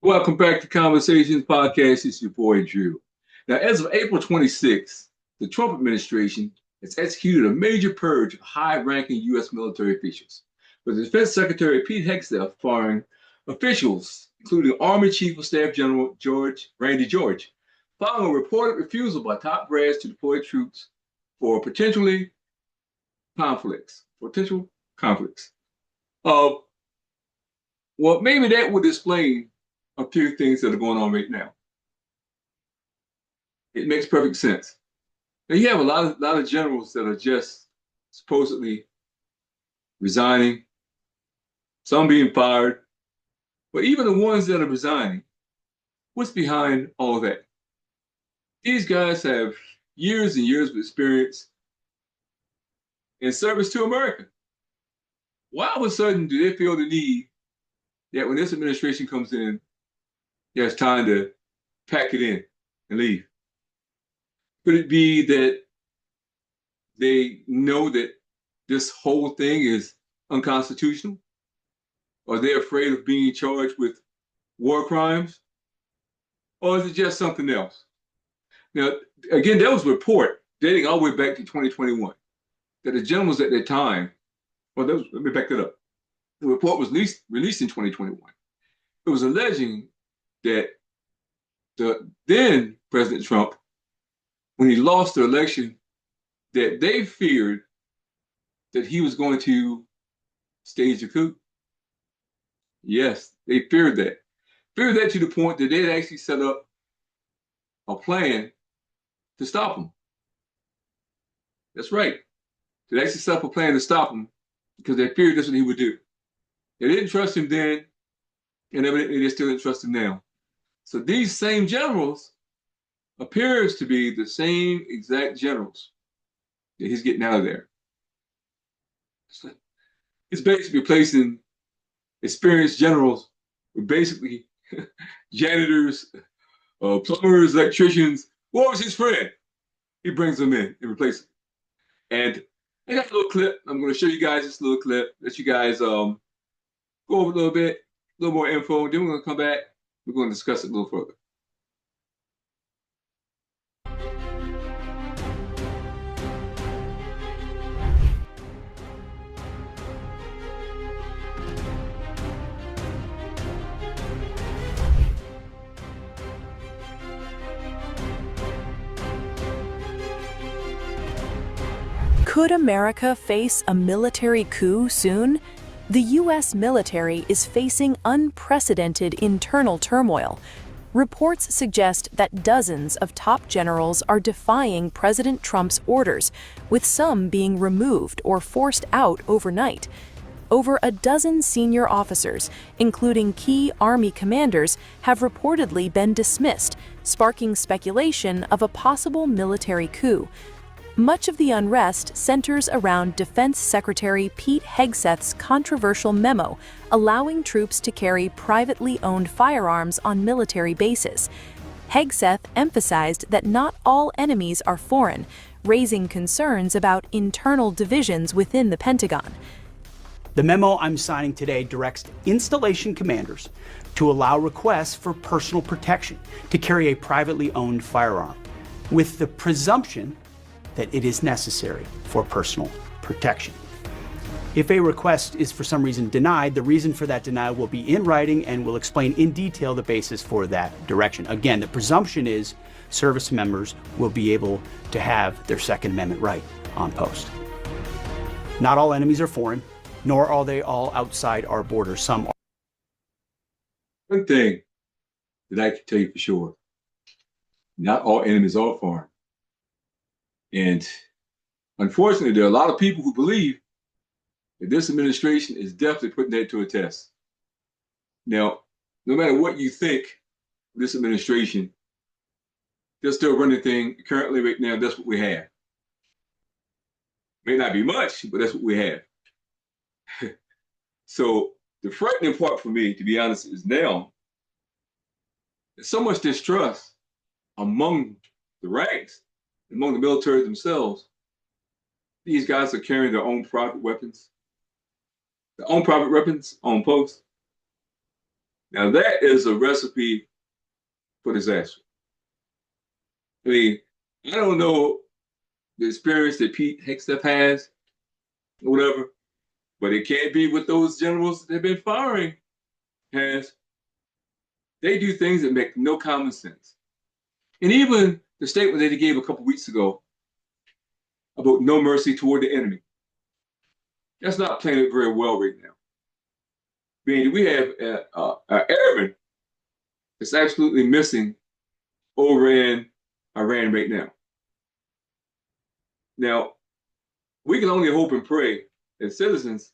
Welcome back to Conversations Podcast. It's your boy Drew. Now, as of April 26th, the Trump administration has executed a major purge of high-ranking U.S. military officials, with Defense Secretary Pete Hegseth firing officials, including Army Chief of Staff General Randy George, following a reported refusal by top brass to deploy troops for potential conflicts. Uh, well, maybe that would explain a few things that are going on right now. It makes perfect sense. Now you have a lot of generals that are just supposedly resigning, some being fired, but even the ones that are resigning, what's behind all that? These guys have years and years of experience in service to America. Why all of a sudden do they feel the need that when this administration comes in, it's time to pack it in and leave? Could it be that they know that this whole thing is unconstitutional? Are they afraid of being charged with war crimes? Or is it just something else? Now, again, there was a report dating all the way back to 2021 that the generals at that time, let me back that up. The report was released in 2021. It was alleging that the then President Trump, when he lost the election, that they feared that he was going to stage a coup. Yes, they feared that. Feared that to the point that they'd actually set up a plan to stop him. That's right. They actually set up a plan to stop him because they feared that's what he would do. They didn't trust him then, and evidently they still didn't trust him now. So these same generals appears to be the same exact generals that he's getting out of there. It's basically replacing experienced generals with basically janitors, plumbers, electricians. What was his friend? He brings them in and replaces them. And I got a little clip. I'm going to show you guys this little clip. Let you guys go over a little bit, a little more info. Then we're going to come back. We're going to discuss it a little further. Could America face a military coup soon? The U.S. military is facing unprecedented internal turmoil. Reports suggest that dozens of top generals are defying President Trump's orders, with some being removed or forced out overnight. Over a dozen senior officers, including key Army commanders, have reportedly been dismissed, sparking speculation of a possible military coup. Much of the unrest centers around Defense Secretary Pete Hegseth's controversial memo allowing troops to carry privately owned firearms on military bases. Hegseth emphasized that not all enemies are foreign, raising concerns about internal divisions within the Pentagon. The memo I'm signing today directs installation commanders to allow requests for personal protection to carry a privately owned firearm, with the presumption that it is necessary for personal protection. If a request is for some reason denied, the reason for that denial will be in writing and will explain in detail the basis for that direction. Again, the presumption is service members will be able to have their Second Amendment right on post. Not all enemies are foreign, nor are they all outside our borders. Some are. One thing that I can tell you for sure, not all enemies are foreign. And unfortunately, there are a lot of people who believe that this administration is definitely putting that to a test. Now, no matter what you think of this administration, they're still running things currently right now. That's what we have. May not be much, but that's what we have. So the frightening part for me, to be honest, is now there's so much distrust among the ranks, among the military themselves. These guys are carrying their own private weapons on post. Now that is a recipe for disaster. I mean, I don't know the experience that Pete Hegseth has or whatever, but it can't be what those generals they've been firing has. They do things that make no common sense. And even the statement that he gave a couple weeks ago about no mercy toward the enemy, that's not playing it very well right now. I mean, we have an airman that's absolutely missing over in Iran right now. Now, we can only hope and pray as citizens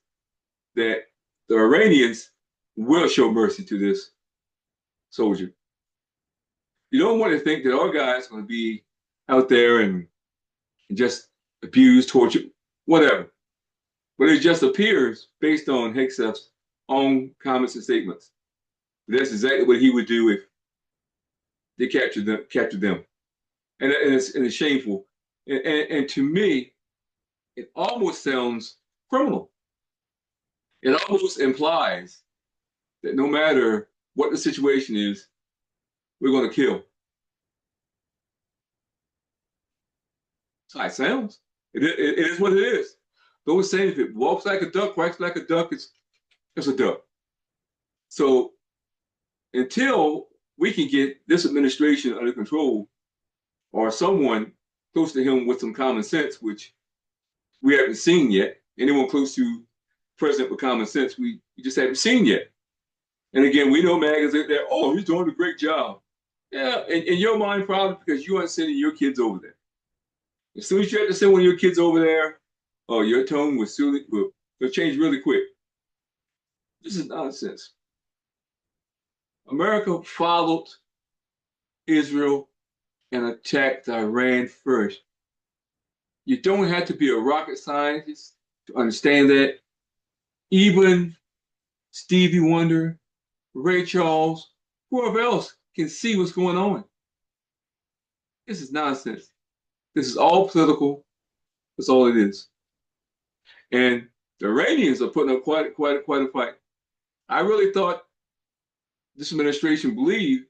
that the Iranians will show mercy to this soldier. You don't want to think that our guys are going to be out there and just abused, tortured, whatever. But it just appears, based on Hegseth's own comments and statements, that's exactly what he would do if they captured them. And it's shameful. And to me, it almost sounds criminal. It almost implies that no matter what the situation is, we're going to kill. That's how it sounds. It is what it is. Those saying if it walks like a duck, quacks like a duck, it's a duck. So until we can get this administration under control, or someone close to him with some common sense, which we haven't seen yet, anyone close to president with common sense, we just haven't seen yet. And again, we know MAGA's out there, oh, he's doing a great job. Yeah, in your mind, probably because you aren't sending your kids over there. As soon as you have to send one of your kids over there, oh, your tone will change really quick. This is nonsense. America followed Israel and attacked Iran first. You don't have to be a rocket scientist to understand that. Even Stevie Wonder, Ray Charles, whoever else can see what's going on. This is nonsense. This is all political. That's all it is. And the Iranians are putting up quite a fight. I really thought this administration believed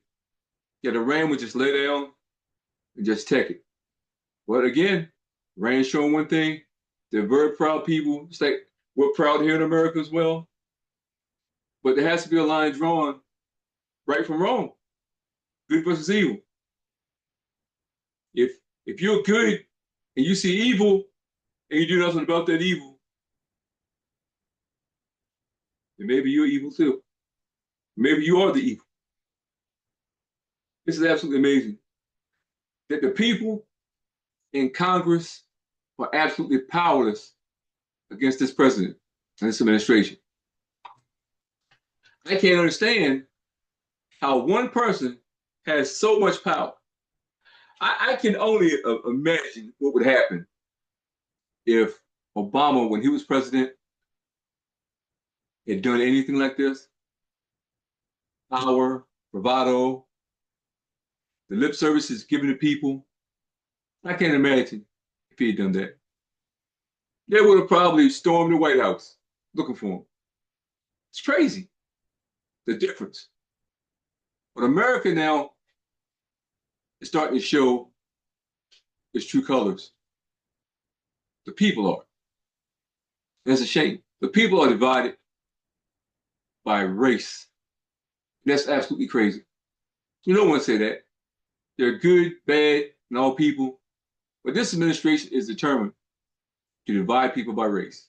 that Iran would just lay down and just take it. But again, Iran's showing one thing. They're very proud people. It's like we're proud here in America as well. But there has to be a line drawn right from wrong. Good versus evil. If you're good and you see evil and you do nothing about that evil, then maybe you're evil too. Maybe you are the evil. This is absolutely amazing that the people in Congress are absolutely powerless against this president and this administration. I can't understand how one person has so much power. I can only imagine what would happen if Obama, when he was president, had done anything like this. Power, bravado, the lip services given to people. I can't imagine if he had done that. They would have probably stormed the White House looking for him. It's crazy, the difference. But America now is starting to show its true colors. The people are. And it's a shame. The people are divided by race. That's absolutely crazy. You don't want to say that. They're good, bad, and all people. But this administration is determined to divide people by race.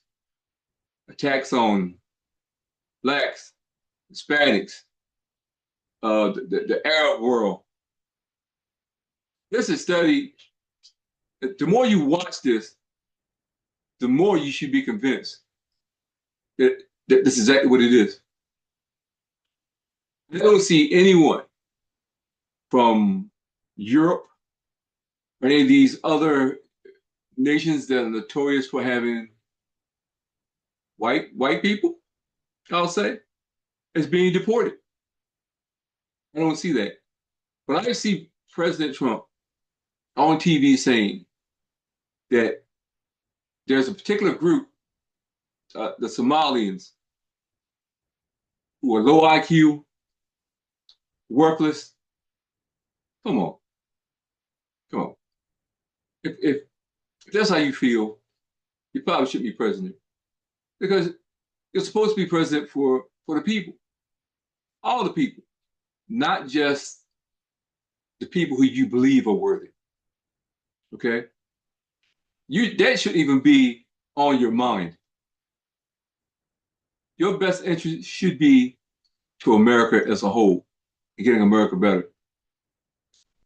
Attacks on blacks, Hispanics, the Arab world. This is studied. The more you watch this, the more you should be convinced that this is exactly what it is. I don't see anyone from Europe or any of these other nations that are notorious for having white people, I'll say, as being deported. I don't see that. But I see President Trump on TV saying that there's a particular group, the Somalians, who are low IQ, worthless. Come on, come on. If that's how you feel, you probably shouldn't be president because you're supposed to be president for the people, all the people, not just the people who you believe are worthy. Okay, that shouldn't even be on your mind. Your best interest should be to America as a whole and getting America better.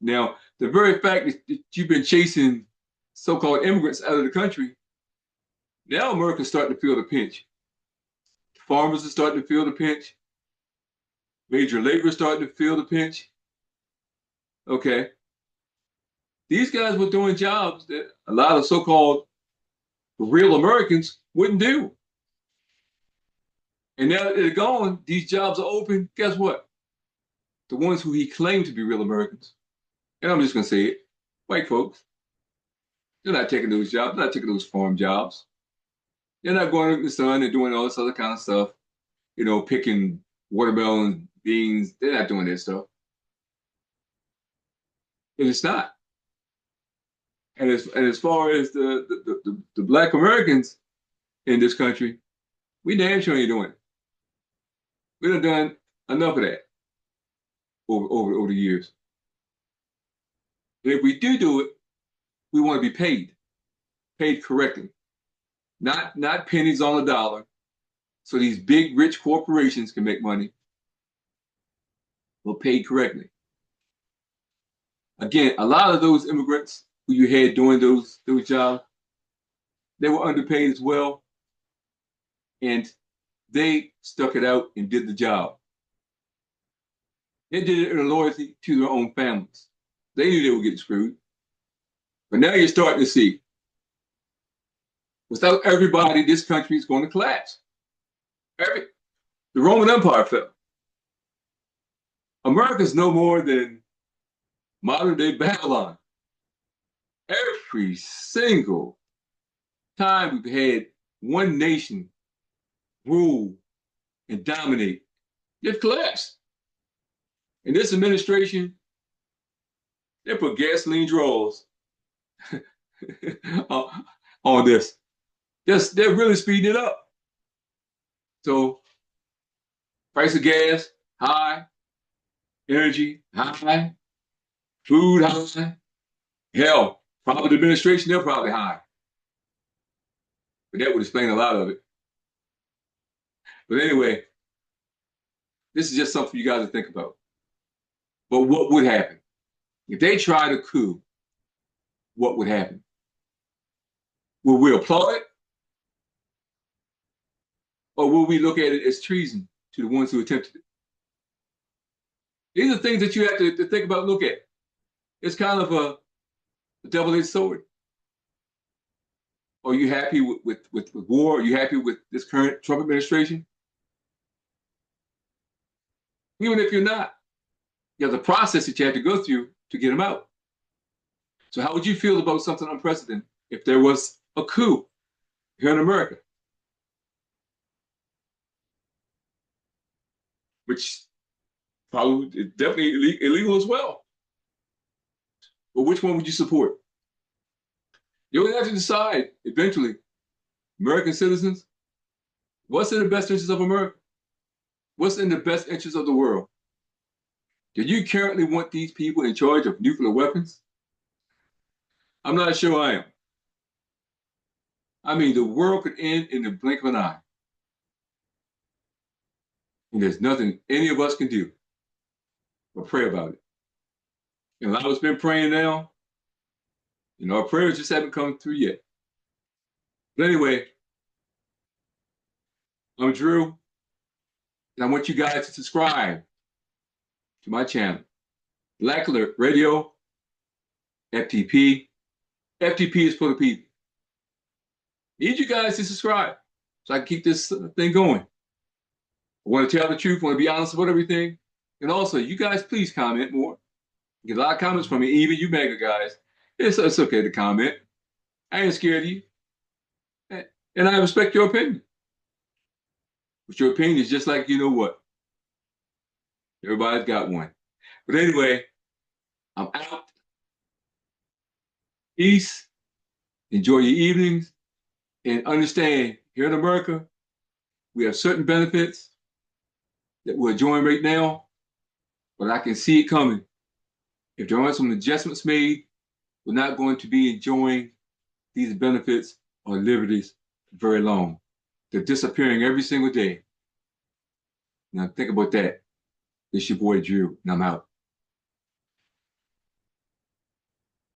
Now, the very fact that you've been chasing so-called immigrants out of the country, now America's starting to feel the pinch. Farmers are starting to feel the pinch. Major labor is starting to feel the pinch. Okay. These guys were doing jobs that a lot of so-called real Americans wouldn't do. And now that they're gone, these jobs are open. Guess what? The ones who he claimed to be real Americans, and I'm just going to say it, white folks, they're not taking those jobs. They're not taking those farm jobs. They're not going in the sun and doing all this other kind of stuff, picking watermelons, beans. They're not doing that stuff. And it's not. And as far as the black Americans in this country, we damn sure ain't doing it. We done enough of that over the years. And if we do it, we want to be paid correctly, not pennies on the dollar, so these big rich corporations can make money, but paid correctly. Again, a lot of those immigrants who you had doing those jobs, they were underpaid as well, and they stuck it out and did the job. They did it in loyalty to their own families. They knew they were getting screwed. But now you're starting to see, without everybody, this country is going to collapse. The Roman Empire fell. America's no more than modern day Babylon. Every single time we've had one nation rule and dominate, they've collapsed. And this administration, they put gasoline draws on this. They're really speeding it up. So, price of gas, high. Energy, high. Food, high. Hell, probably the administration, they're probably high. But that would explain a lot of it. But anyway, this is just something for you guys to think about. But what would happen? If they tried a coup, what would happen? Will we applaud it? Or will we look at it as treason to the ones who attempted it? These are things that you have to think about, look at. It's kind of a double-edged sword. Are you happy with war? Are you happy with this current Trump administration? Even if you're not, there's a process that you have to go through to get them out. So how would you feel about something unprecedented if there was a coup here in America? Which probably is definitely illegal as well. But which one would you support? You'll have to decide eventually, American citizens, what's in the best interest of America? What's in the best interest of the world? Do you currently want these people in charge of nuclear weapons? I'm not sure I am. I mean, the world could end in the blink of an eye. And there's nothing any of us can do but pray about it. And a lot of us been praying now. Our prayers just haven't come through yet. But anyway, I'm Drew, and I want you guys to subscribe to my channel, Black Alert Radio, FTP. FTP is for the people. Need you guys to subscribe so I can keep this thing going. I want to tell the truth, I want to be honest about everything. And also, you guys, please comment more. Get a lot of comments from me, even you mega guys. It's okay to comment. I ain't scared of you. And I respect your opinion. But your opinion is just like, you know what? Everybody's got one. But anyway, I'm out. Peace. Enjoy your evenings. And understand, here in America, we have certain benefits that we're enjoying right now, but I can see it coming. If there aren't some adjustments made, we're not going to be enjoying these benefits or liberties for very long. They're disappearing every single day. Now think about that. This is your boy Drew, and I'm out.